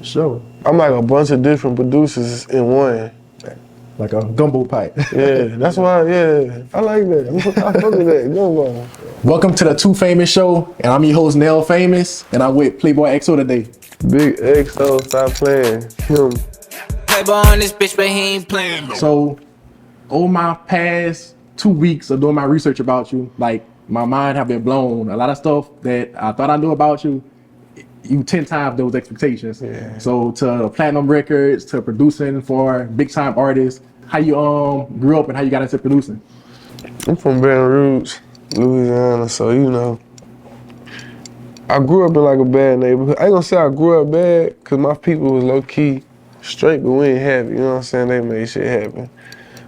Sure. I'm like a bunch of different producers in one. Like a gumbo pipe. Yeah, that's why, I like that. I fuck with that, gumbo. Welcome to the Too Famous Show, and I'm your host, Nelfamous, and I'm with PlayboyXO today. Big XO, stop playing. Him. Playboy on this bitch, but he ain't playing. So, over my past 2 weeks of doing my research about you, like, my mind have been blown. A lot of stuff that I thought I knew about you, you 10 times those expectations. Yeah. So to platinum records, to producing for big time artists, how you grew up and how you got into producing? I'm from Baton Rouge, Louisiana, so you know. I grew up in like a bad neighborhood. I ain't gonna say I grew up bad, cause my people was low key straight, but we ain't happy, you know what I'm saying? They made shit happen.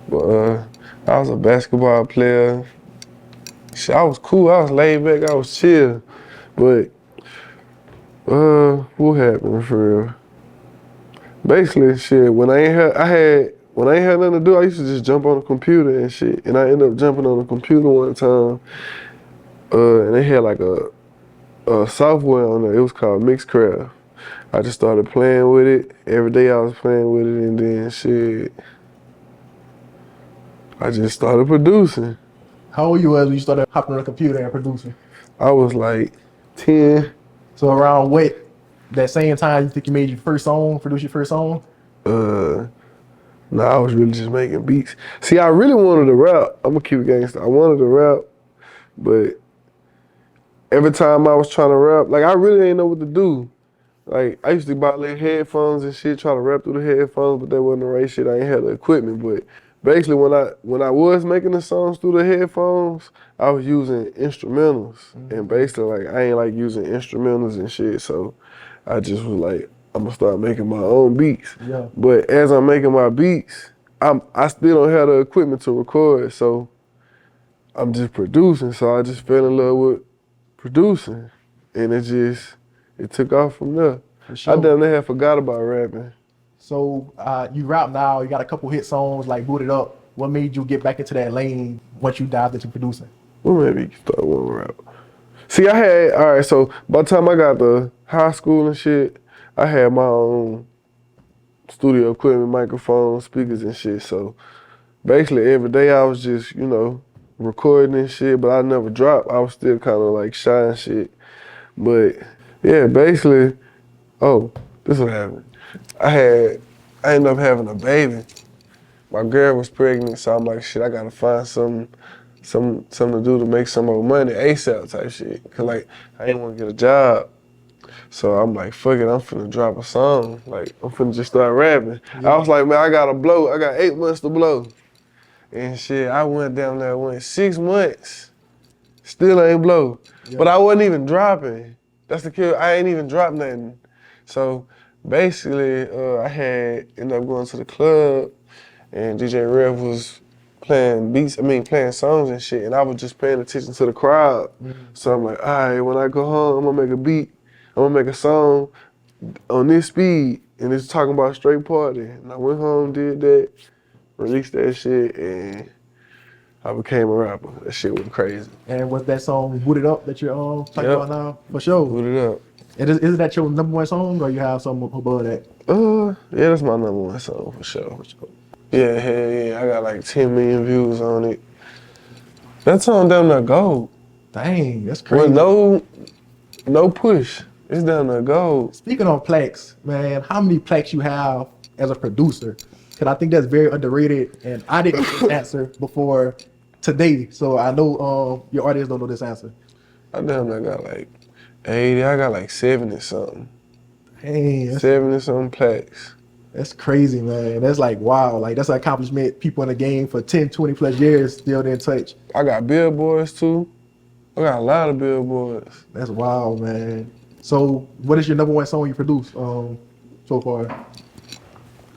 But I was a basketball player. Shit, I was cool, I was laid back, I was chill. But what happened for real? Basically, shit, when I ain't had nothing to do, I used to just jump on the computer and shit. And I ended up jumping on the computer one time, and they had like a software on there. It was called Mixcraft. I just started playing with it. Every day I was playing with it, and then shit, I just started producing. How old you was when you started hopping on the computer and producing? I was like 10. So around what, that same time you think you made your first song, produced your first song? Nah, I was really just making beats. See, I really wanted to rap. I'm gonna keep it gangster. I wanted to rap, but every time I was trying to rap, like I really didn't know what to do. Like I used to buy little headphones and shit, try to rap through the headphones, but that wasn't the right shit. I ain't had the equipment. But basically, when I was making the songs through the headphones, I was using instrumentals, and basically like I ain't like using instrumentals and shit. So I just was like, I'm gonna start making my own beats. Yeah. But as I'm making my beats, I still don't have the equipment to record, so I'm just producing. So I just fell in love with producing, and it took off from there. For sure. I damn near had forgot about rapping. So you rap now, you got a couple hit songs like Booted Up. What made you get back into that lane once you dived into producing? Well, maybe you start one rap. See, so by the time I got to high school and shit, I had my own studio equipment, microphones, speakers and shit. So basically every day I was just, you know, recording and shit, but I never dropped. I was still kind of like shy and shit. But yeah, basically, this what happened. I ended up having a baby. My girl was pregnant, so I'm like, shit, I gotta find something to do to make some more money, ASAP type shit. Cause like, I didn't wanna get a job. So I'm like, fuck it, I'm finna drop a song. Like, I'm finna just start rapping. Yeah. I was like, man, I gotta blow. I got 8 months to blow. And shit, I went down there, went 6 months, still ain't blow. Yeah. But I wasn't even dropping. That's the kill, I ain't even dropped nothing. So basically, I ended up going to the club, and DJ Rev was playing songs and shit, and I was just paying attention to the crowd. So I'm like, all right, when I go home, I'm gonna make a beat, I'm gonna make a song on this speed, and it's talking about straight party. And I went home, did that, released that shit, and I became a rapper. That shit was crazy. And was that song Booted Up that you're talking about now? For sure. Booted Up. And is that your #1 song, or you have something above that? Yeah, that's my #1 song for sure. Yeah, hell yeah, I got like 10 million views on it. That song down there gold. Dang, that's crazy. With no push, it's down there gold. Speaking on Plaques, man, how many plaques you have as a producer? Because I think that's very underrated, and I didn't know this answer before today, so I know your audience don't know this answer. I damn near got like 80, I got like 70 something. Hey, 70 something plaques. That's crazy, man. That's like, wow. Like, that's an accomplishment people in the game for 10, 20 plus years still didn't touch. I got billboards too. I got a lot of billboards. That's wild, man. So what is your #1 song you produced so far?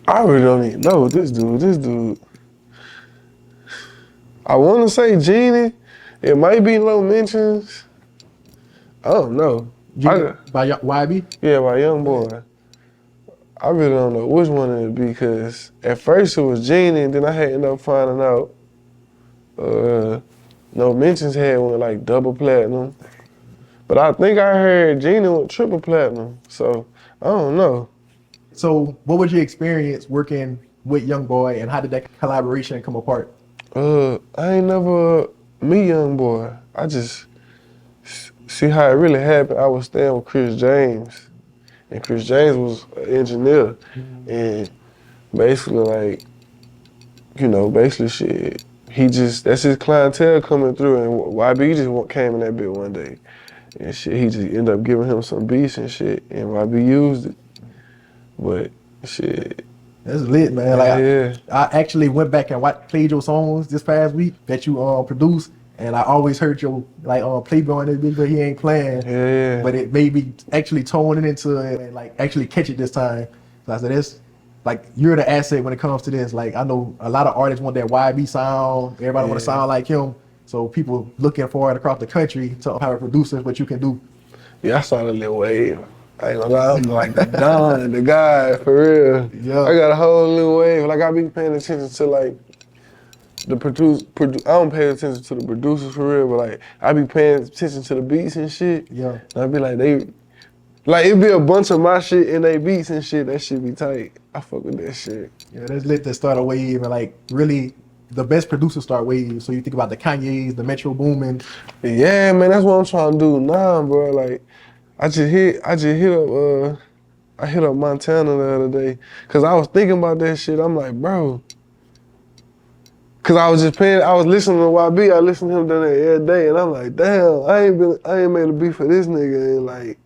I really don't even know this dude. I want to say Genie. It might be Low Mentions. I don't know. By YB? Yeah, by Youngboy. I really don't know which one it would be, because at first it was Genie, and then I ended up finding out No Mentions had one like double platinum. But I think I heard Genie went triple platinum, so I don't know. So what was your experience working with Youngboy, and how did that collaboration come apart? I ain't never meet Youngboy. I just see how it really happened. I was staying with Chris James, and Chris James was an engineer, and basically like, basically shit. That's his clientele coming through, and YB just came in that bit one day, and shit. He just ended up giving him some beats and shit, and YB used it, but shit. That's lit, man. Like Yeah. I actually went back and played your songs this past week that you produced, and I always heard your Playboy in this bitch, but he ain't playing. Yeah. But it made me actually tone it into it and like actually catch it this time. So I said, "This, like, you're the asset when it comes to this." Like, I know a lot of artists want that YB sound. Everybody want to sound like him. So people looking for it across the country to have a producer, what you can do. Yeah, I saw the little wave. I ain't gonna lie, I'm like the Don, the guy, for real. Yeah. I got a whole little wave. Like, I be paying attention to, like, the I don't pay attention to the producers for real, but, like, I be paying attention to the beats and shit. Yeah. And I be like, it be a bunch of my shit in they beats and shit. That shit be tight. I fuck with that shit. Yeah, that's lit to start a wave, and like really the best producers start waves. So you think about the Kanye's, the Metro Boomin. Yeah, man, that's what I'm trying to do now, bro. Like, I hit up Montana the other day, cause I was thinking about that shit. I'm like, bro, cause I was listening to YB. I listen to him down there every day, and I'm like, damn, I ain't made a beat for this nigga in like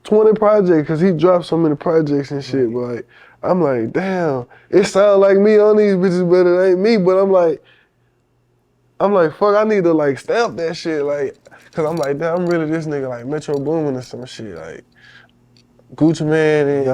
20 projects, cause he dropped so many projects and shit. But like, I'm like, damn, it sound like me on these bitches, but it ain't me. But I'm like, fuck, I need to like stamp that shit, like, cause I'm like, damn, I'm really this nigga like Metro Boomin or some shit, like Gucci Man and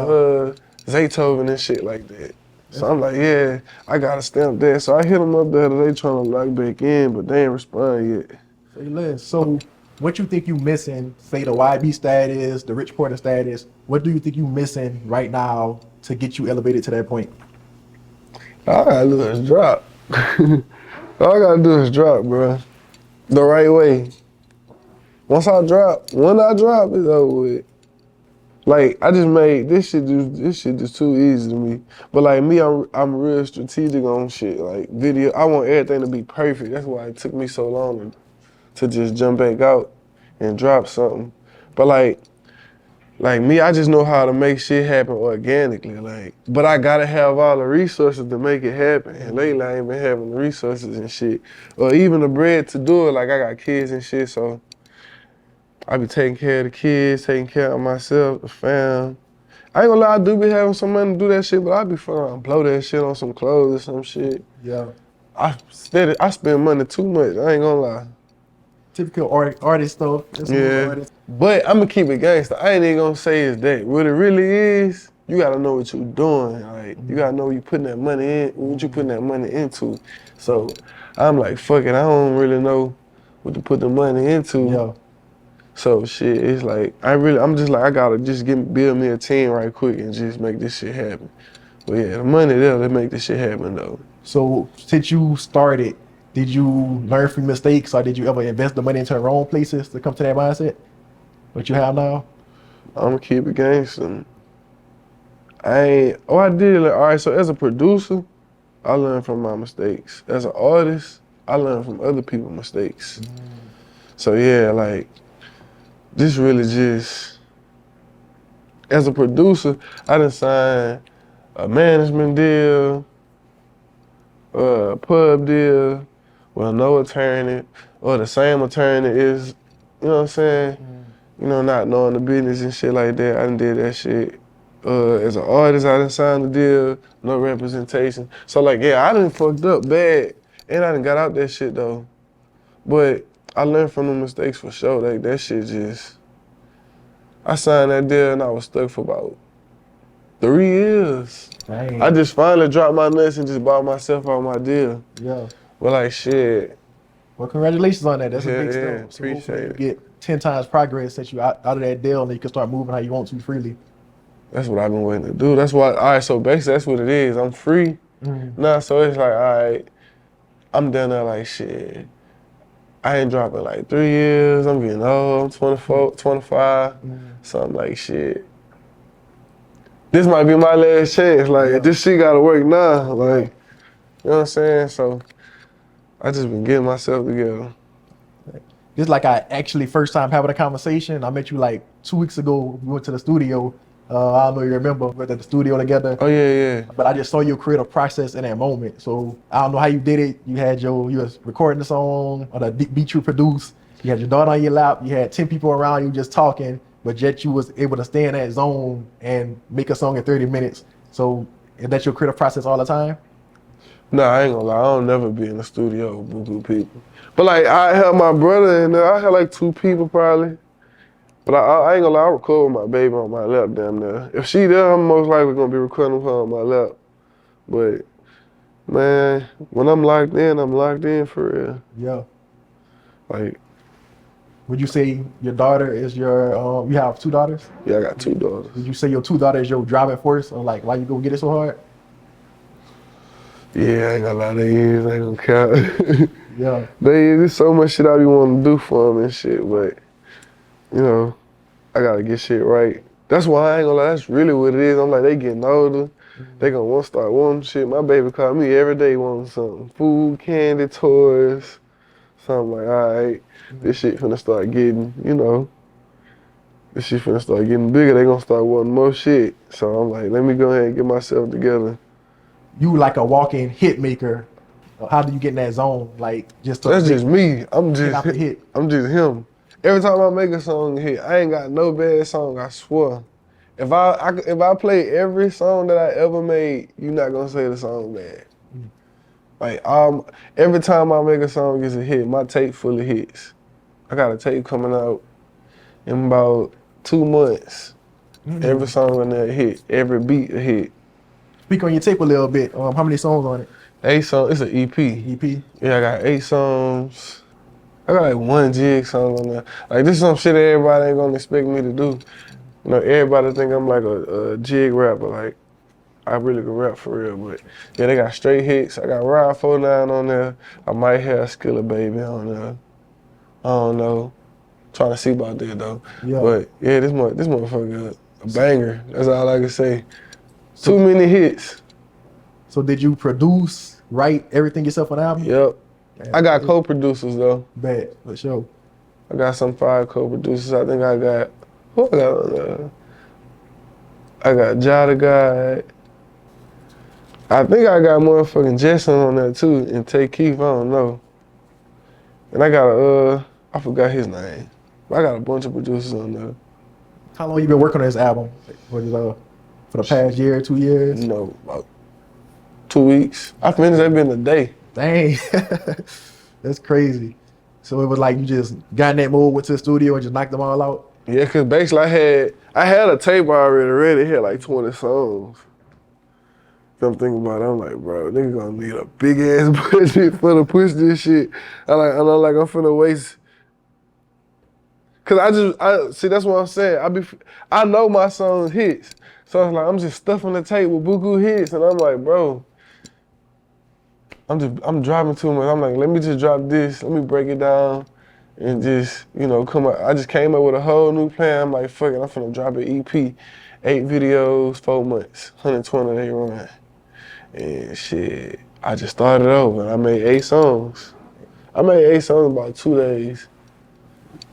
Zaytoven and shit like that. So I'm like, yeah, I gotta stamp that. So I hit them up the other day trying to lock back in, but they ain't respond yet. So what you think you missing? Say the YB status, the Rich Porter status. What do you think you missing right now to get you elevated to that point? All I gotta do is drop. All I gotta do is drop, bro. The right way. When I drop, it's over with. Like, I just made this shit just too easy to me. But like me, I'm real strategic on shit. Like video, I want everything to be perfect. That's why it took me so long to just jump back out and drop something. But like me, I just know how to make shit happen organically. Like, but I gotta have all the resources to make it happen. And lately I ain't been having the resources and shit, or even the bread to do it. Like, I got kids and shit, so I be taking care of the kids, taking care of myself, the fam. I ain't gonna lie, I do be having some money to do that shit, but I be fucking around, blow that shit on some clothes or some shit. Yeah. I spend money too much, I ain't gonna lie. Typical artist stuff. Yeah, but I'm gonna keep it gangster. I ain't even gonna say it's that. What it really is, you gotta know what you doing. Like, you gotta know what you putting that money in, what you putting that money into. So I'm like, fuck it, I don't really know what to put the money into. Yeah. So shit, it's like, I'm just like, I gotta just build me a team right quick and just make this shit happen. But yeah, the money there to make this shit happen though. So since you started, did you learn from mistakes, or did you ever invest the money into the wrong places to come to that mindset? What you have now? I'm gonna keep it gangster. I did. Like, all right, so as a producer, I learned from my mistakes. As an artist, I learned from other people's mistakes. So yeah, like, this really just, as a producer, I done signed a management deal, a pub deal with no attorney, or the same attorney is, you know what I'm saying? You know, not knowing the business and shit like that. I done did that shit. As an artist, I done signed the deal, no representation. So like, yeah, I done fucked up bad, and I done got out that shit though. But I learned from the mistakes for sure. Like, that shit just, I signed that deal and I was stuck for about 3 years. Dang. I just finally dropped my nuts and just bought myself out my deal. Yeah. But like, shit. Well, congratulations on that. That's a big Yeah, step. So appreciate hopefully you it. get 10 times progress since you out of that deal, and you can start moving how you want to freely. That's what I've been waiting to do. That's why, all right, so basically that's what it is. I'm free. Nah, so it's like, all right, I'm done there like, shit. I ain't dropping like 3 years. I'm getting old. I'm 24, 25. So I'm like, shit. this might be my last chance. Like, this shit gotta work now. Like, you know what I'm saying? So, I just been getting myself together. This like I actually first time having a conversation. I met you like 2 weeks ago. We went to the studio. I don't know if you remember, we went to the studio together. Oh, yeah. But I just saw your creative process in that moment. So I don't know how you did it. You was recording the song or the beat you produced. You had your daughter on your lap. You had 10 people around you just talking, but yet you was able to stay in that zone and make a song in 30 minutes. So is that your creative process all the time? Nah, I ain't gonna lie. I don't never be in the studio with buku people. But like, I had my brother in there. I had like 2 people probably. But I ain't gonna lie, I record with my baby on my lap damn near. If she there, I'm most likely gonna be recording with her on my lap. But man, when I'm locked in for real. Yeah. Like, would you say your daughter is your, you have 2 daughters? yeah, I got 2 daughters. Would you say your 2 daughters is your driving force, or like why you go get it so hard? Yeah, I ain't gonna lie, they is, I ain't gonna count. Yeah. There's so much shit I be wanting to do for them and shit, but you know, I gotta get shit right. That's why I ain't gonna lie, that's really what it is. I'm like, they getting older, they gonna want to start wanting shit. My baby call me every day wanting something. Food, candy, toys. So I'm like, all right, this shit finna start getting, you know, this shit finna start getting bigger. They gonna start wanting more shit. So I'm like, let me go ahead and get myself together. You like a walking hit maker. How do you get in that zone? Like just to That's just me. I'm out the hit. him. Every time I make a song hit, I ain't got no bad song, I swear. If I play every song that I ever made, you're not gonna say the song bad. Like every time I make a song is a hit, my tape full of hits. I got a tape coming out in about 2 months. Every song in there a hit, every beat a hit. Speak on your tape a little bit. How many songs on it? 8 songs, it's an EP. EP? Yeah, I got 8 songs. I got like 1 jig song on there. Like, this is some shit everybody ain't gonna expect me to do. You know, everybody think I'm like a jig rapper. Like, I really can rap for real, but yeah, they got straight hits. I got Ride 49 on there. I might have Skilla Baby on there. I don't know. Trying to see about that though. Yeah. But yeah, this motherfucker a banger. That's all I can say. Too many hits. So did you produce, write everything yourself on the album? Yep. Man, I got co-producers though. Bad, for sure. I got some 5 co-producers. I think I got, who I got on there? I got Jada God. I think I got motherfucking Jason on there too, and Tay Keith, I don't know. And I got I forgot his name. But I got a bunch of producers on there. How long you been working on this album? For the past year, 2 years? You know, about 2 weeks. I finished that been a day. Dang, that's crazy. So it was like you just got in that mode, went to the studio and just knocked them all out? Yeah, cause basically I had a tape already ready. It had like 20 songs. So I'm thinking about it, I'm like, bro, nigga gonna need a big ass budget for to push this shit. I'm finna waste. Cause I see, that's what I'm saying. I know my songs hits. So it's like, I'm just stuffing the tape with buku hits. And I'm like, bro, I'm dropping too much. I'm like, let me just drop this. Let me break it down and just, you know, come out. I just came up with a whole new plan. I'm like, fuck it, I'm finna drop an EP. 8 videos, 4 months, 120 day run. And shit, I just started over and I made 8 songs. I made 8 songs in about 2 days.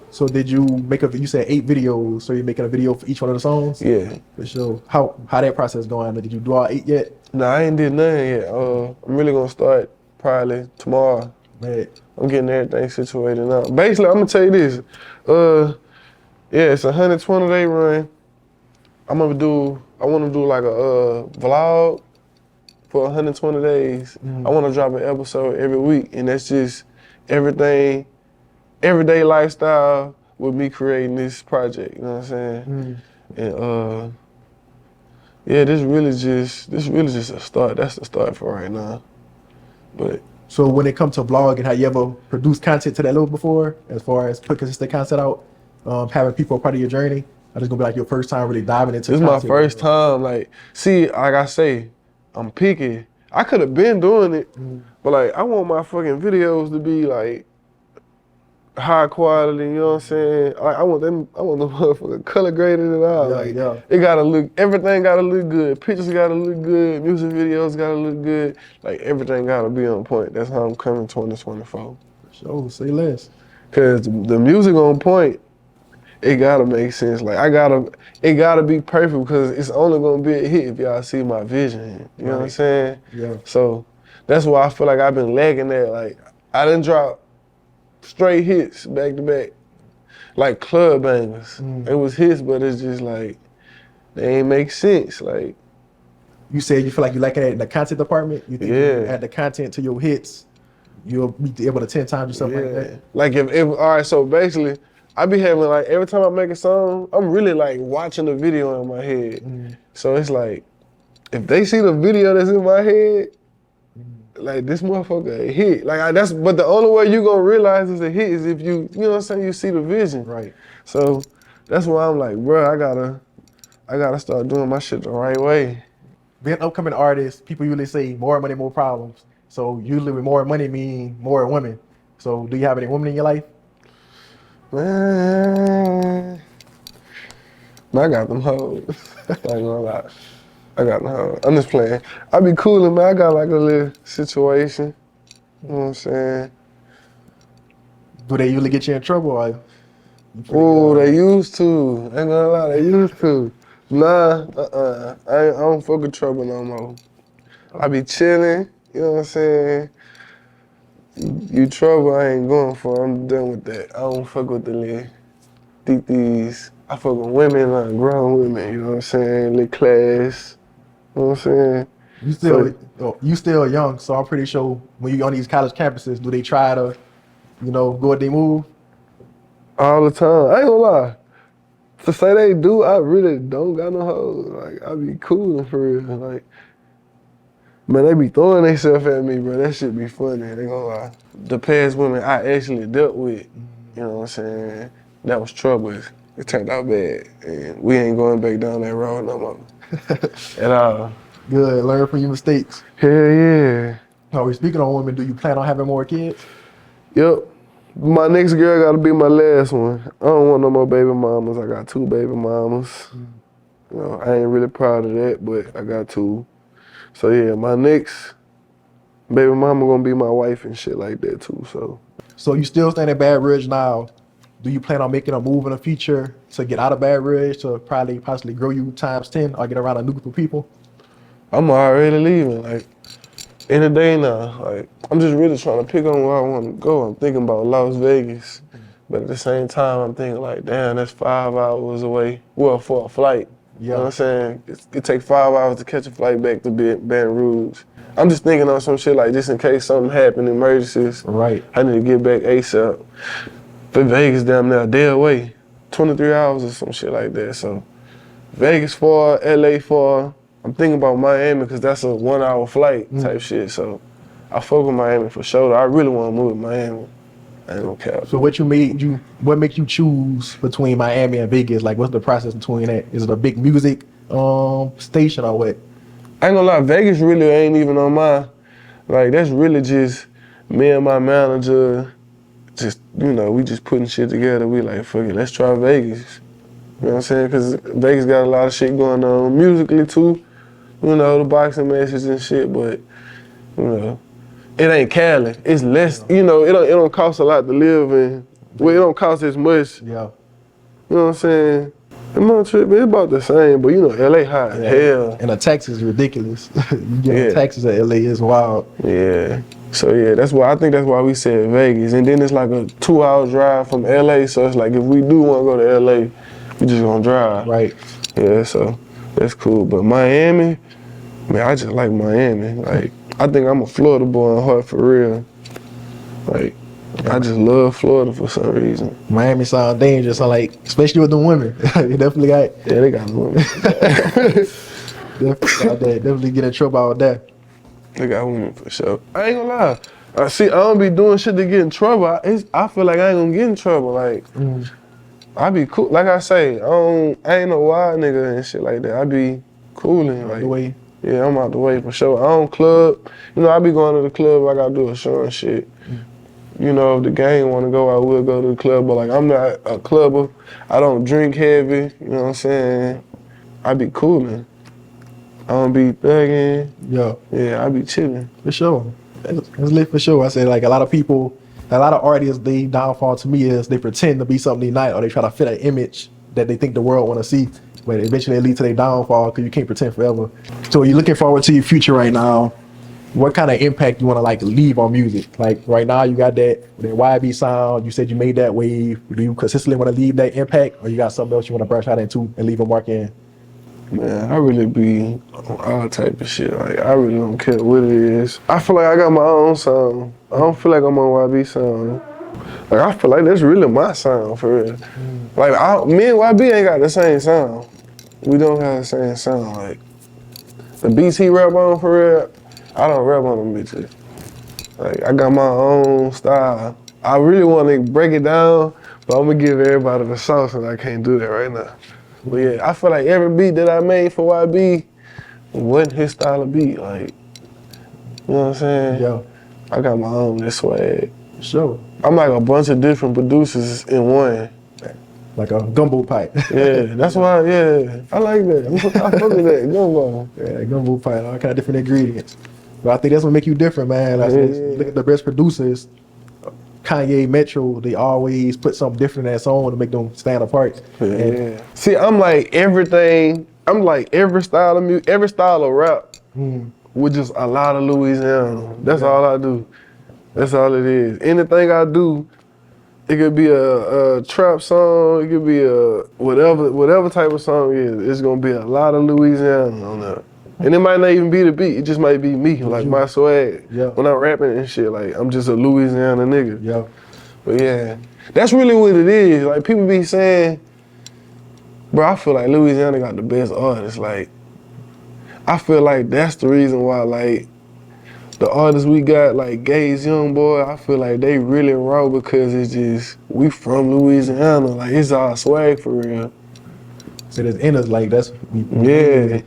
So did you you said 8 videos, so you're making a video for each one of the songs? Yeah. For sure. How that process going? Did you do all 8 yet? Nah, I ain't did nothing yet. I'm really gonna start probably tomorrow. Man. I'm getting everything situated now. Basically, I'm gonna tell you this. Yeah, it's a 120 day run. I wanna do like a vlog for 120 days. I wanna drop an episode every week, and that's just everyday lifestyle with me creating this project, you know what I'm saying? And yeah, this really just a start. That's the start for right now. But so when it comes to vlogging, have you ever produced content to that level before, as far as put consistent content out, having people a part of your journey? Or this gonna be like your first time really diving into this is content? my first time. Like, see, like I say, I'm picky. I could have been doing it, but like I want my fucking videos to be like high quality, you know what I'm saying? Like I want the motherfucker color graded and all. Yeah, like yeah. it gotta look, everything gotta look good. Pictures gotta look good, music videos gotta look good. Like everything gotta be on point. That's how I'm coming 2024. So say less. Cause the music on point, it gotta make sense. Like it gotta be perfect because it's only gonna be a hit if y'all see my vision. You know what I'm Right. saying? Yeah. So that's why I feel like I've been lagging that. Like I done dropped straight hits back to back, like club bangers. It was hits, but it's just like they ain't make sense. Like You said you feel like you like it in the content department. You think you yeah, add the content to your hits, you'll be able to 10 times yourself like that. Like if all right, so basically, I be having like every time I make a song, I'm really like watching the video in my head. So it's like if they see the video that's in my head, like this motherfucker a hit. Like but the only way you gonna realize it's a hit is if you know what I'm saying, you see the vision. Right. So that's why I'm like, bro, I gotta start doing my shit the right way. Being an upcoming artist, people usually say more money, more problems. So usually with more money mean more women. So do you have any women in your life? Man, I got them hoes. I ain't gonna lie. I got them hoes. I'm just playing. I be coolin', man. I got like a little situation. You know what I'm saying? Do they usually get you in trouble? Or you pretty Oh, good? they used to. Ain't gonna lie, they used to. Nah, I don't fuck with trouble no more. I be chilling, you know what I'm saying? You trouble, I ain't going for. I'm done with that. I don't fuck with the little these. I fuck with women, like grown women, you know what I'm saying? Little class, you know what I'm saying? You still young, so I'm pretty sure when you on these college campuses, do they try to, go what they move? All the time. I ain't gonna lie. To say they do, I really don't got no hoes. Like, I be coolin' for real. Like, man, they be throwing themselves at me, bro. That shit be funny. They gonna lie. The past women I actually dealt with, you know what I'm saying? That was trouble. It turned out bad. And we ain't going back down that road no more. At all. Good, learn from your mistakes. Hell yeah. Are we speaking on women? Do you plan on having more kids? Yep. My next girl gotta be my last one. I don't want no more baby mamas. I got 2 baby mamas. You know, I ain't really proud of that, but I got 2. So yeah, my next baby mama gonna be my wife and shit like that too. So you still staying at Bad Ridge now? Do you plan on making a move in the future to get out of Bad Ridge to possibly grow you times 10 or get around a new group of people? I'm already leaving. Like in a day now. Like I'm just really trying to pick on where I want to go. I'm thinking about Las Vegas, but at the same time I'm thinking like, damn, that's 5 hours away. Well, for a flight. You know what I'm saying? It takes 5 hours to catch a flight back to Baton Rouge. I'm just thinking on some shit like just in case something happen, emergencies. Right. I need to get back ASAP. For Vegas damn near a day away, 23 hours or some shit like that. So Vegas far, LA far. I'm thinking about Miami because that's a 1 hour flight type shit. So I fuck with Miami for sure. I really want to move to Miami. I ain't gonna cap. So what makes you choose between Miami and Vegas? Like what's the process between that? Is it a big music station or what? I ain't gonna lie, Vegas really ain't even on my, like that's really just me and my manager, just, we just putting shit together. We like, fuck it, let's try Vegas. You know what I'm saying? Cause Vegas got a lot of shit going on musically too. The boxing matches and shit, but, it ain't Cali. It's less, it don't cost a lot to live in. Well, it don't cost as much. Yeah. You know what I'm saying? It's about the same, but LA hot as hell. And the taxes is ridiculous. You get taxes at LA is wild. Yeah. So yeah, that's why we said Vegas. And then it's like a 2-hour drive from LA. So it's like if we do want to go to LA, we just gonna drive. Right. Yeah, so that's cool. But Miami, man, I just like Miami. Like, I think I'm a Florida boy in heart for real. Like, I just love Florida for some reason. Miami sound dangerous. So like, especially with the women. You definitely got. Yeah, they got women. Definitely get in trouble out there. They got women for sure. I ain't gonna lie. I don't be doing shit to get in trouble. I feel like I ain't gonna get in trouble. Like, I be cool. Like I say, I ain't no wild nigga and shit like that. I be coolin'. Like, the way. Yeah, I'm out the way for sure. I don't club. I be going to the club. I gotta do a show and shit. you know, if the gang want to go, I will go to the club. But like, I'm not a clubber. I don't drink heavy. You know what I'm saying? I be coolin'. I don't be thugging. Yeah, I be chilling. For sure. It's lit for sure. I said like a lot of people, a lot of artists, they downfall to me is they pretend to be something they not, or they try to fit an image that they think the world want to see, but eventually it leads to their downfall because you can't pretend forever. So you're looking forward to your future right now. What kind of impact you want to like leave on music? Like right now you got that YB sound. You said you made that wave. Do you consistently want to leave that impact, or you got something else you want to brush out into and leave a mark in? Man, I really be on all type of shit. Like, I really don't care what it is. I feel like I got my own sound. I don't feel like I'm on YB sound. Like, I feel like that's really my sound, for real. Like, me and YB ain't got the same sound. We don't have the same sound. Like, the beats he rap on, for real, I don't rap on them bitches. Like, I got my own style. I really want to break it down, but I'm gonna give everybody the sauce, and I can't do that right now. But yeah, I feel like every beat that I made for YB wasn't his style of beat. Like, you know what I'm saying? Yeah. I got my own this swag. Sure. I'm like a bunch of different producers in one. Like a gumbo pipe. Yeah, that's why, yeah. I like that. I fuck with that, gumbo. Yeah, gumbo pipe, all kind of different ingredients. But I think that's what make you different, man. Like, look at the best producers, Kanye, Metro, they always put something different in that song to make them stand apart. Yeah. See, I'm like everything. I'm like every style of music, every style of rap with just a lot of Louisiana. That's all I do. That's all it is. Anything I do, it could be a trap song, it could be a whatever type of song it is. It's gonna be a lot of Louisiana on there. And it might not even be the beat, it just might be me, like my swag. Yeah. When I'm rapping and shit, like I'm just a Louisiana nigga. Yeah. But yeah, that's really what it is. Like people be saying, bro, I feel like Louisiana got the best artists. Like, I feel like that's the reason why, like, the artists we got, like NBA Youngboy, I feel like they really raw because it's just, we from Louisiana. Like, it's our swag for real. So there's in us, like that's Yeah.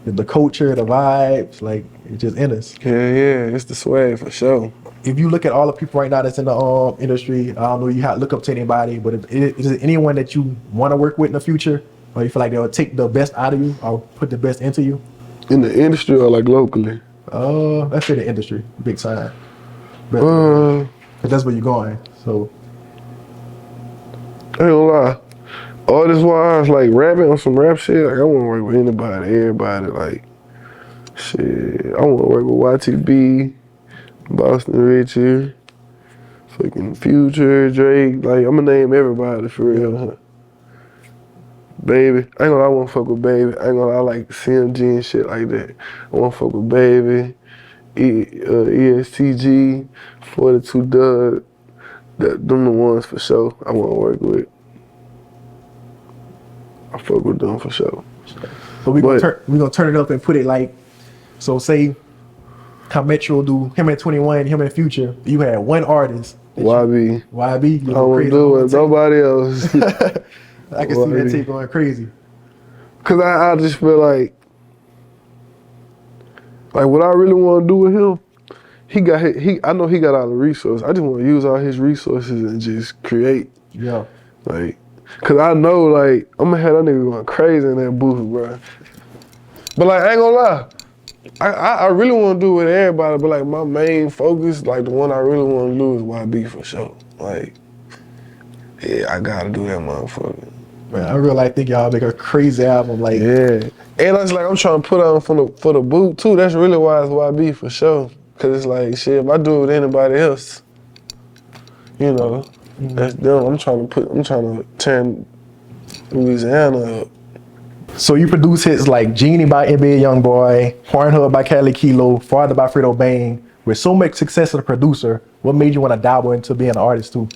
the culture, the vibes, like it's just in us. Yeah, it's the swag for sure. If you look at all the people right now that's in the industry, I don't know you have to look up to anybody, but is it anyone that you want to work with in the future, or you feel like they'll take the best out of you or put the best into you? In the industry or like locally? Let's say the industry, big time. But 'cause that's where you're going. So I ain't gonna lie. Artist wise, like rapping on some rap shit, like I wanna work with anybody, everybody, like shit. I wanna work with YTB, Boston Richie, fucking Future, Drake, like I'ma name everybody for real. Baby. I ain't gonna lie, I wanna fuck with Baby. I ain't gonna lie, I like CMG and shit like that. I wanna fuck with Baby, ESTG, 42 Doug. Them the ones for sure I wanna work with. I fuck with them for sure. But we gonna turn it up and put it like, so say how Metro do him and 21, him and Future. You had one artist. YB. YB. I don't do it. Nobody else. I can see that tape going crazy. Cause I just feel like what I really want to do with him, I know he got all the resources. I just want to use all his resources and just create. Yeah. Like, cause I know like I'm gonna have that nigga going crazy in that booth, bro. But like I ain't gonna lie, I really want to do it with everybody. But like my main focus, like the one I really want to do is YB for sure. Like, yeah, I gotta do that motherfucker. Man, I really think y'all make a crazy album. Like, yeah, and it's like I'm trying to put on for the boot too. That's really why it's YB for sure. Cause it's like shit. If I do it with anybody else, you know, that's them. I'm trying to turn Louisiana up. So you produce hits like Genie by NBA Youngboy, Pornhub by Cali Kilo, Farther by Fredo Bang. With so much success as a producer, what made you want to dabble into being an artist too?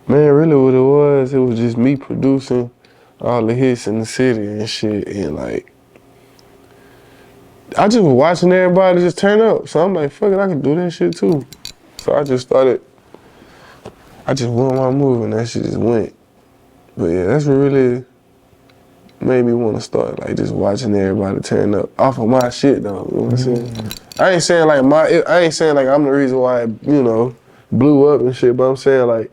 Man, really what it was just me producing all the hits in the city and shit, and like, I just was watching everybody just turn up, so I'm like, fuck it, I can do that shit too. So I just went my move and that shit just went. But yeah, that's what really made me want to start like just watching everybody turn up off of my shit though. You know what I'm saying? I ain't saying like I'm the reason why it, blew up and shit, but I'm saying like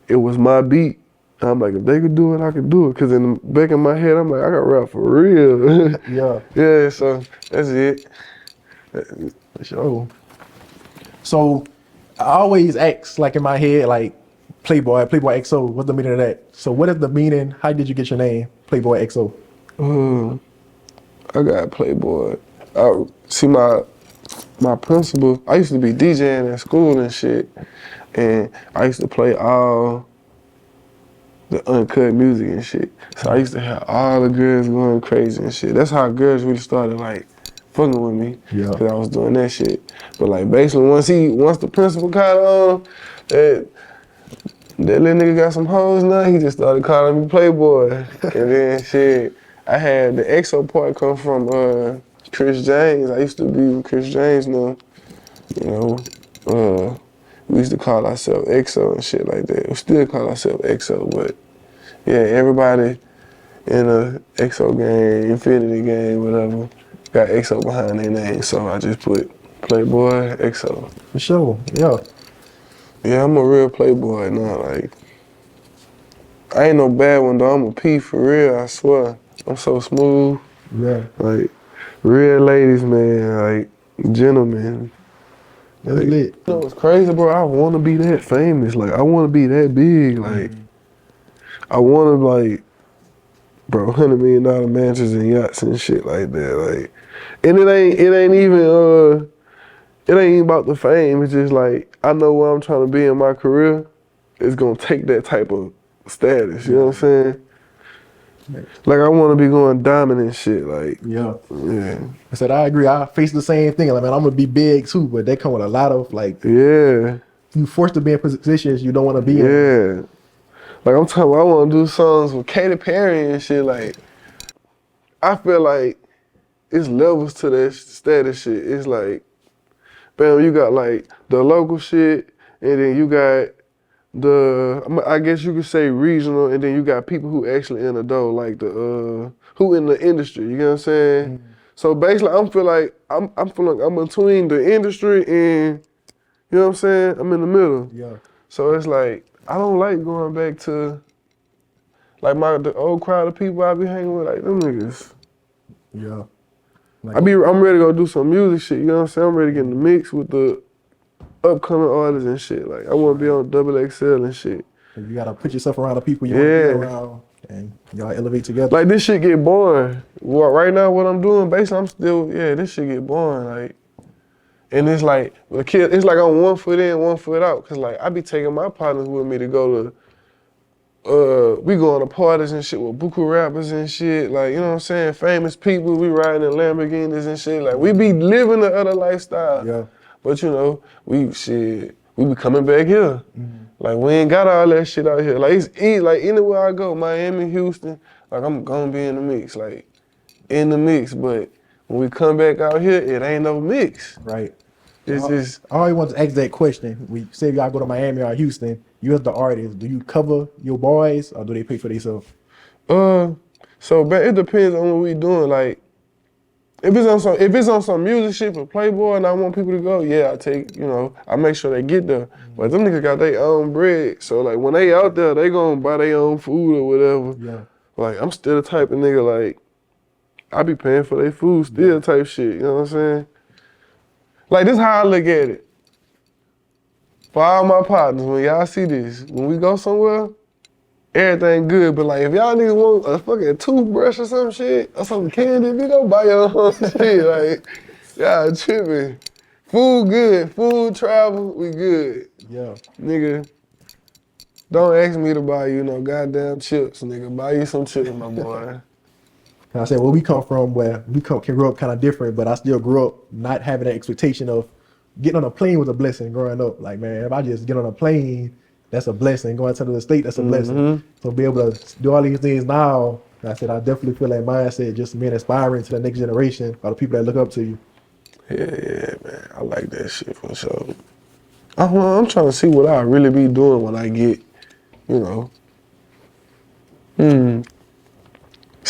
it was my beat. I'm like, if they could do it, I could do it. Cause in the back of my head, I'm like, I got rap for real. Yeah. Yeah, so that's it. For sure. So I always ask, like in my head, like PlayboyXO, what's the meaning of that? So what is the meaning? How did you get your name, PlayboyXO? I got Playboy. See my principal, I used to be DJing at school and shit. And I used to play all the uncut music and shit. So I used to have all the girls going crazy and shit. That's how girls really started like fucking with me. Yeah. Cause I was doing that shit. But like basically once the principal caught on, that little nigga got some hoes now, he just started calling me Playboy. And then shit, I had the XO part come from Chris James. I used to be with Chris James now. We used to call ourselves XO and shit like that. We still call ourselves XO, but yeah, everybody in a XO gang, Infinity gang, whatever, got XO behind their name. So I just put Playboy XO. For sure, yeah. Yeah, I'm a real Playboy now. Like, I ain't no bad one though. I'm a P for real, I swear. I'm so smooth. Yeah. Like, real ladies, man. Like, gentlemen. That's Like, lit. you know what's crazy, bro? I want to be that famous. Like, I want to be that big. Like, I want to, like, bro, $100 million mansions and yachts and shit like that. Like, and it ain't even about the fame. It's just like, I know where I'm trying to be in my career. It's going to take that type of status. You know what I'm saying? Like, I want to be going diamond and shit. Like, Yeah. yeah. I said, I agree. I face the same thing. Like, man, I'm going to be big too, but that come with a lot of, like, Yeah. you forced to be in positions you don't want to be in. Yeah. Like, I'm talking, I want to do songs with Katy Perry and shit. Like, I feel like it's levels to that status shit. It's like, bam, you got like the local shit, and then you got I guess you could say regional, and then you got people who actually in the dough, like who in the industry. You know what I'm saying? So basically, I'm feel like I'm between the industry and, you know what I'm saying? I'm in the middle. Yeah. So it's like, I don't like going back to like the old crowd of people I be hanging with, like them niggas. Yeah. Like, I'm ready to go do some music shit, you know what I'm saying? I'm ready to get in the mix with the upcoming artists and shit. Like, I want to be on XXL and shit. you got to put yourself around the people you want to be around, and y'all elevate together. Like, this shit get boring. Right now, what I'm doing, basically, this shit get boring. Like, and it's like, the kid, it's like I'm 1 foot in, 1 foot out. Cause like, I be taking my partners with me to go to, we going to parties and shit with buku rappers and shit. Like, you know what I'm saying? Famous people, we riding in Lamborghinis and shit. Like, we be living the other lifestyle. Yeah. But you know, we be coming back here. Like, we ain't got all that shit out here. Like, it's easy. Like, anywhere I go, Miami, Houston, like, I'm gonna be in the mix. Like, in the mix. But when we come back out here, it ain't no mix. Right. It's just, I always want to ask that question. We say y'all go to Miami or Houston, you as the artist, do you cover your boys or do they pay for themselves? so but it depends on what we doing. Like, if it's on some music shit for Playboy and I want people to go, yeah, I make sure they get there. But them niggas got their own bread. So like, when they out there, they gonna buy their own food or whatever. Yeah. Like, I'm still the type of nigga, like, I be paying for their food still type shit, you know what I'm saying? Like, this how I look at it. For all my partners, when y'all see this, when we go somewhere, everything good, but like, if y'all niggas want a fucking toothbrush or some shit, or some candy, nigga, go buy your own shit. Like, y'all tripping. Food good, food, travel, we good. Yeah. Nigga, don't ask me to buy you no goddamn chips, nigga. Buy you some chips, my boy. I said, well, we come from where can grow up kind of different, but I still grew up not having that expectation of getting on a plane was a blessing growing up. Like, man, if I just get on a plane, that's a blessing. Going to the state, that's a blessing. So be able to do all these things now, I said, I definitely feel that mindset just being inspiring to the next generation or the people that look up to you. Yeah, man. I like that shit for sure. I'm trying to see what I really be doing when I get,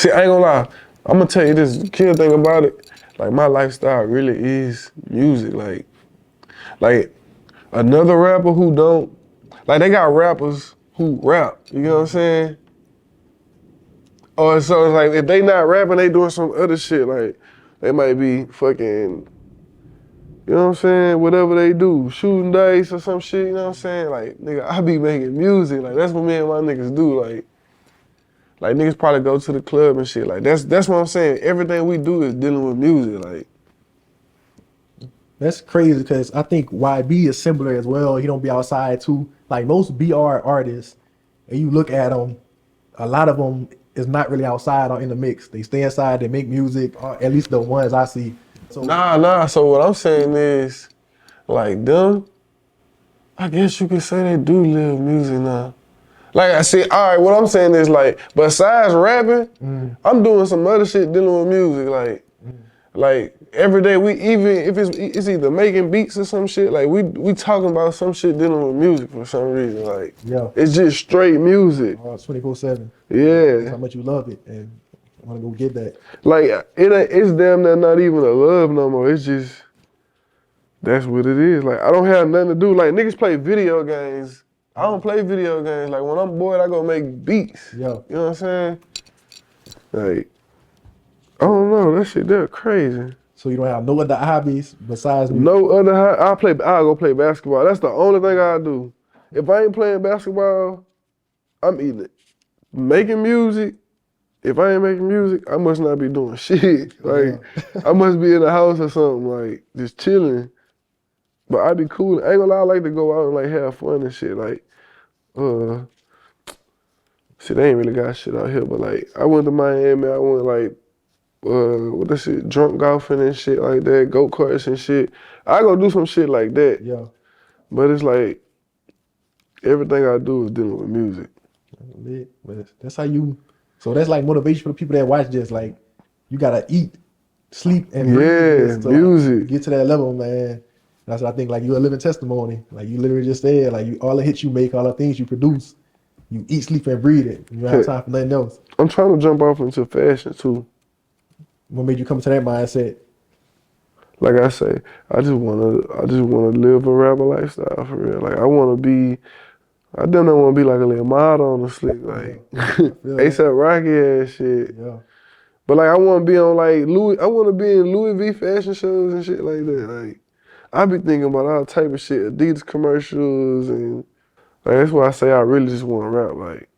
See, I ain't gonna lie. I'm gonna tell you this kid thing about it. Like my lifestyle really is music. Like another rapper who don't, like they got rappers who rap. You know what I'm saying? Or so it's like if they not rapping, they doing some other shit. Like they might be fucking, you know what I'm saying? Whatever they do, shooting dice or some shit. You know what I'm saying? Like nigga, I be making music. Like that's what me and my niggas do. Like niggas probably go to the club and shit. Like that's what I'm saying. Everything we do is dealing with music. Like That's crazy because I think YB is similar as well. He don't be outside too. Like most BR artists, and you look at them, a lot of them is not really outside or in the mix. They stay inside. They make music. Or at least the ones I see. So nah. So what I'm saying is, like them, I guess you could say they do live music now. Like I said, all right, what I'm saying is like, besides rapping, I'm doing some other shit dealing with music. Like every day even if it's either making beats or some shit, like we talking about some shit dealing with music for some reason. Like it's just straight music. 24/7. Yeah. That's how much you love it and want to go get that. Like it's damn near not even a love no more. It's just, that's what it is. Like I don't have nothing to do. Like niggas play video games. I don't play video games. Like when I'm bored, I go make beats. Yeah. You know what I'm saying? Like, I don't know, that shit, they're crazy. So you don't have no other hobbies besides music? No other I'll go play basketball. That's the only thing I do. If I ain't playing basketball, I'm either making music. If I ain't making music, I must not be doing shit. Like, I must be in the house or something, like, just chilling. But I be cool. I ain't gonna lie, I like to go out and like have fun and shit. Like, shit, they ain't really got shit out here, but like, I went to Miami, I went like, what that shit, drunk golfing and shit like that, go-karts and shit. I go do some shit like that. Yeah. But it's like, everything I do is dealing with music. But that's how you, so that's like motivation for the people that watch this. Like, you gotta eat, sleep, and breathe. Yeah, music. Like, get to that level, man. That's what I think, like, you're a living testimony. Like, you literally just said, like, all the hits you make, all the things you produce, you eat, sleep, and breathe it. You don't have time for nothing else. I'm trying to jump off into fashion, too. What made you come to that mindset? Like I say, I just wanna live a rapper lifestyle for real. Like I don't want to be like a little model on the slick, like ASAP Rocky ass shit. Yeah. But like I want to be on like I want to be in Louis V fashion shows and shit like that. Like I be thinking about all type of shit, Adidas commercials, and like that's why I say I really just want to rap. Like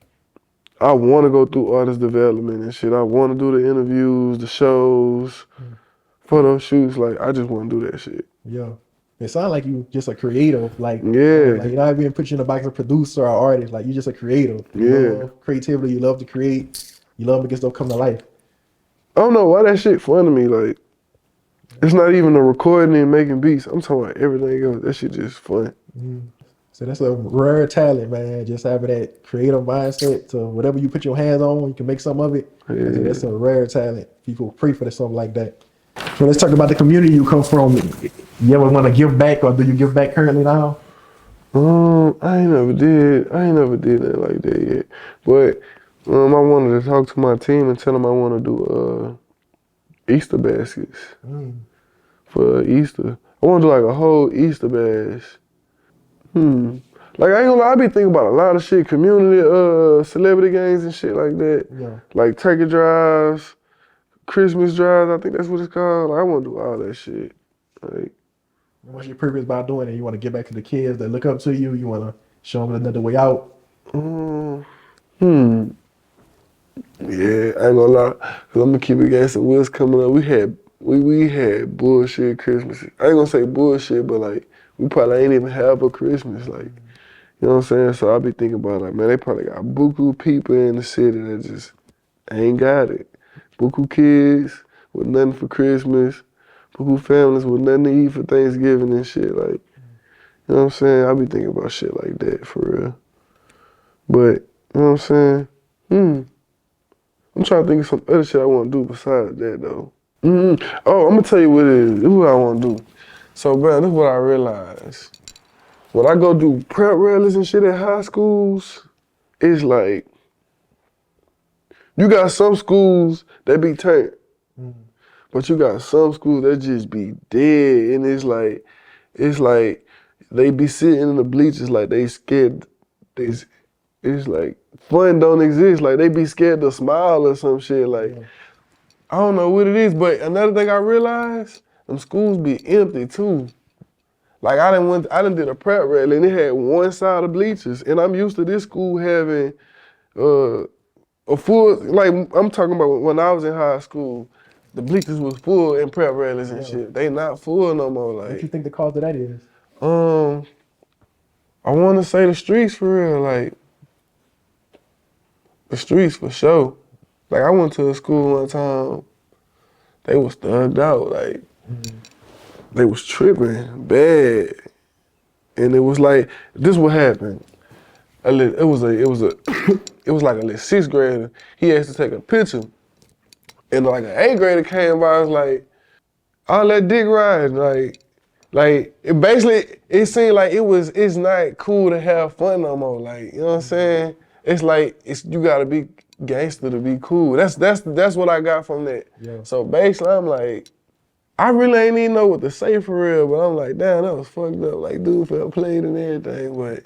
I want to go through artist development and shit. I want to do the interviews, the shows, photo shoots. Like I just want to do that shit. Yeah. It sounds like you just a creative. Like, yeah. Like, you're not even put you in the box of producer or artist. Like, you just a creative. You love creativity. You love to create. You love making stuff come to life. I don't know why that shit fun to me. Like, it's not even the recording and making beats. I'm talking about everything else. That shit just fun. So that's a rare talent, man. Just having that creative mindset to whatever you put your hands on, you can make some of it. Yeah. So that's a rare talent. People pray for something like that. So let's talk about the community you come from. You ever want to give back, or do you give back currently now? I ain't never did that like that yet. But I wanted to talk to my team and tell them I want to do Easter baskets for Easter. I want to do like a whole Easter bash. Like I ain't gonna lie, I be thinking about a lot of shit, community, celebrity games and shit like that. Yeah. Like turkey drives, Christmas drives, I think that's what it's called. Like, I want to do all that shit. Like, what's your purpose by doing it? You want to get back to the kids that look up to you? You want to show them another way out? Yeah, I ain't gonna lie. Cause I'm gonna keep it gangsta. What's coming up? We had bullshit Christmas. I ain't gonna say bullshit, but like we probably ain't even have a Christmas. Like, you know what I'm saying? So I be thinking about like, man, they probably got buku people in the city that just ain't got it. Buku kids with nothing for Christmas. Buku families with nothing to eat for Thanksgiving and shit. Like, you know what I'm saying? I be thinking about shit like that for real. But, you know what I'm saying? I'm trying to think of some other shit I want to do besides that though. Oh, I'm gonna tell you what it is. This is what I want to do. So, bro, this is what I realized. When I go do prep rallies and shit at high schools, it's like You got some schools that be turned, but you got some schools that just be dead, and it's like they be sitting in the bleachers like they scared. It's like fun don't exist. Like they be scared to smile or some shit. Like I don't know what it is, but another thing I realized, them schools be empty too. Like I done did a prep rally and it had one side of bleachers, and I'm used to this school having a full, like I'm talking about when I was in high school, the bleachers was full in prep rallies and shit. They not full no more. Like, What you think the cause of that is? I want to say the streets for real, like the streets for sure. Like I went to a school one time, they was thugged out, like they was tripping bad, and it was like this what happened. It was like a little sixth grader. He asked to take a picture, and like an eighth grader came by. I was like, "I'll let dick ride." Like it basically, it seemed like it's not cool to have fun no more. Like, you know what I'm saying? It's like you gotta be gangster to be cool. That's what I got from that. Yeah. So basically, I'm like, I really ain't even know what to say for real, but I'm like, damn, that was fucked up. Like, dude felt played and everything, but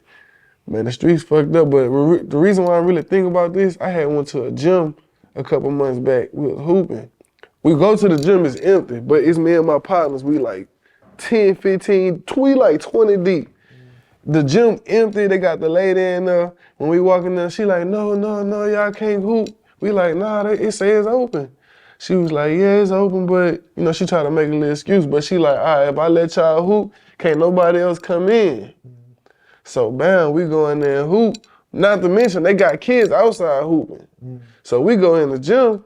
man, the streets fucked up. But the reason why I really think about this, I had went to a gym a couple months back. We was hooping. We go to the gym, it's empty, but it's me and my partners. We like 10, 15, we like 20 deep. The gym empty, they got the lady in there. When we walk in there, she like, no, y'all can't hoop. We like, nah, it says open. She was like, yeah, it's open, but, you know, she tried to make a little excuse, but she like, all right, if I let y'all hoop, can't nobody else come in. So, bam, we go in there and hoop. Not to mention, they got kids outside hooping. So we go in the gym,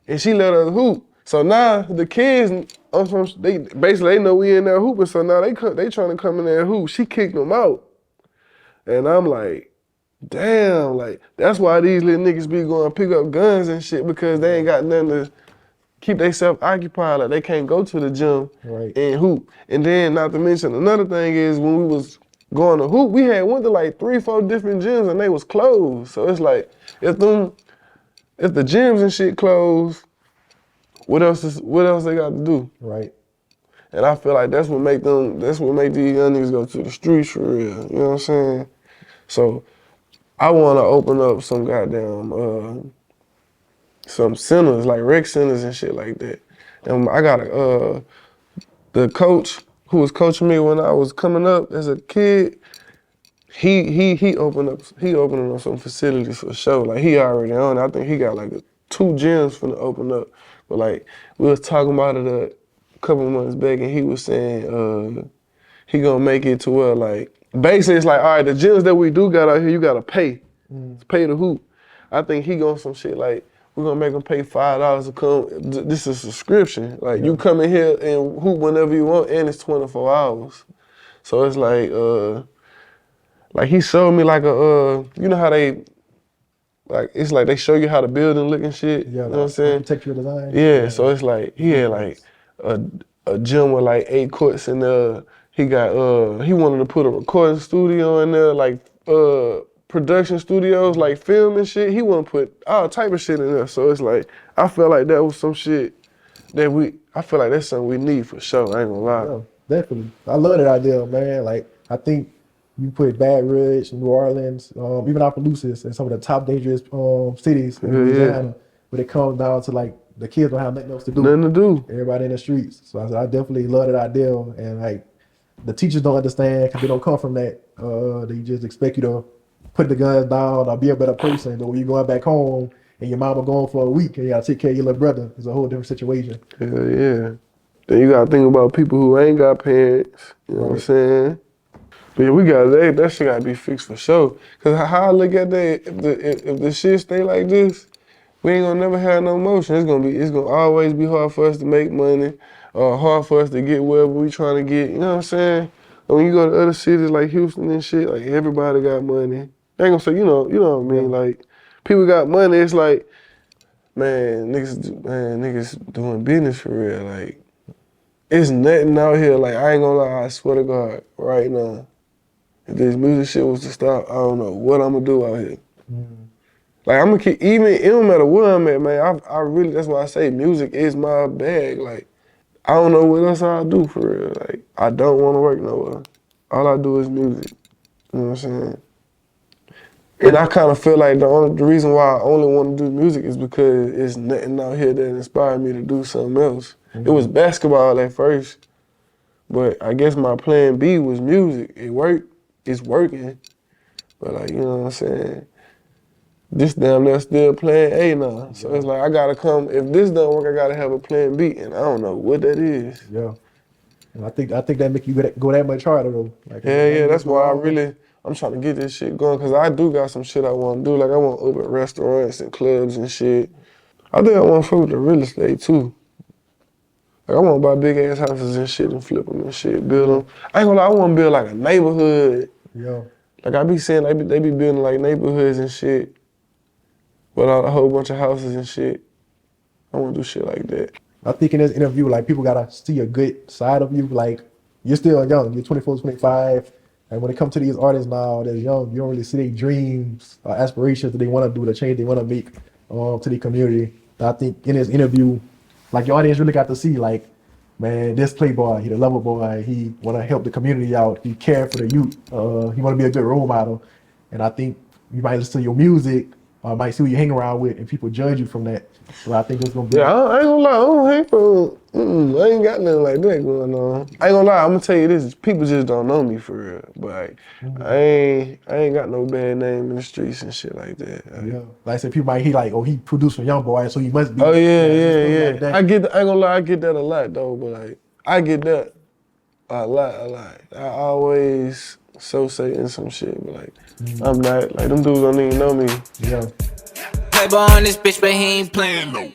and she let us hoop. So now the kids, they know we in there hooping, so now they trying to come in there and hoop. She kicked them out. And I'm like, damn, like, that's why these little niggas be going pick up guns and shit, because they ain't got nothing to keep themselves occupied. Like, they can't go to the gym and hoop. And then, not to mention, another thing is when we was going to hoop, we had went to like 3, 4 different gyms and they was closed. So it's like, if the gyms and shit closed, what else they got to do? Right. And I feel like that's what make these young niggas go to the streets for real. You know what I'm saying? So I wanna open up some goddamn some centers, like rec centers and shit like that. And I got the coach who was coaching me when I was coming up as a kid, he opening up some facilities for sure. Like he already on it. I think he got like 2 gyms finna open up. But like we was talking about it a couple months back, and he was saying he gonna make it to where like basically it's like, all right, the gyms that we do got out here, you gotta pay. Pay to hoop. I think he going some shit like we're gonna make them pay $5 to come. This is a subscription. Like you come in here and hoop whenever you want, and it's 24 hours. So it's like he showed me like you know how they, like, it's like they show you how the building look and shit. Yeah, you know what I'm saying? architectural design. Yeah, so it's like he had like a gym with like 8 courts in there. He got he wanted to put a recording studio in there, like production studios, like film and shit. He wanted to put all type of shit in there. So it's like I felt like that was some shit that I feel like that's something we need for sure. I ain't gonna lie. Yeah, definitely. I love that idea, man. Like I think you put Baton Rouge, New Orleans, even Opelousas, and some of the top dangerous cities in Louisiana, but it comes down to like the kids don't have nothing else to do. Nothing to do. Everybody in the streets. So I said, I definitely love that idea, and like the teachers don't understand because they don't come from that. They just expect you to put the guns down or be a better person. But when you're going back home and your mama gone for a week and you gotta take care of your little brother, it's a whole different situation. Yeah. Then you gotta think about people who ain't got parents. You know what I'm saying? But yeah, that shit gotta be fixed for sure. Cause how I look at that, if the shit stay like this, we ain't gonna never have no motion. It's gonna always be hard for us to make money, or hard for us to get wherever we trying to get. You know what I'm saying? And when you go to other cities like Houston and shit, like everybody got money. I ain't gonna say, you know what I mean? Like people got money. It's like, man, niggas doing business for real. Like it's nothing out here. Like I ain't gonna lie, I swear to God, right now, if this music shit was to stop, I don't know what I'm gonna do out here. Like I'm gonna keep, even it don't matter where I'm at, man. I really, that's why I say music is my bag. Like I don't know what else I'll do for real. Like I don't want to work nowhere. All I do is music. You know what I'm saying? And I kind of feel like the reason why I only want to do music is because it's nothing out here that inspired me to do something else. It was basketball at first, but I guess my plan B was music. It worked. It's working. But like, you know what I'm saying? This damn near still plan A now. So it's like I gotta come, if this don't work, I gotta have a plan B. And I don't know what that is. Yeah. And I think that make you go that much harder though. Like, Yeah, that's why I'm trying to get this shit going, cause I do got some shit I wanna do. Like I wanna open restaurants and clubs and shit. I think I wanna fuck with the real estate too. Like I wanna buy big ass houses and shit and flip them and shit, build them. I ain't gonna lie, I wanna build like a neighborhood. Yeah. Like I be seeing, they be building like neighborhoods and shit. Without a whole bunch of houses and shit. I wanna do shit like that. I think in this interview, like people gotta see a good side of you. Like you're still young, you're 24, 25. And when it comes to these artists now that's young, you don't really see their dreams, aspirations that they want to do, the change they want to make to the community. And I think in this interview, like your audience really got to see, like, man, this Playboy, he the lover boy, he want to help the community out, he care for the youth, he want to be a good role model. And I think you might listen to your music, might see who you hang around with, and people judge you from that. So I think it's gonna be. Yeah, I ain't gonna lie, I don't hate for. I ain't got nothing like that going on. I ain't gonna lie, I'm gonna tell you this: people just don't know me for real. But like, I ain't got no bad name in the streets and shit like that. Yeah, like I said, people might hear like, oh, he produced for Youngboy, so he must be. Oh yeah. Like that. I ain't gonna lie, I get that a lot though. But like, I get that a lot. I always associating some shit, but like, I'm not like them dudes don't even know me. Yeah. Playboy on this bitch, but he ain't playing no.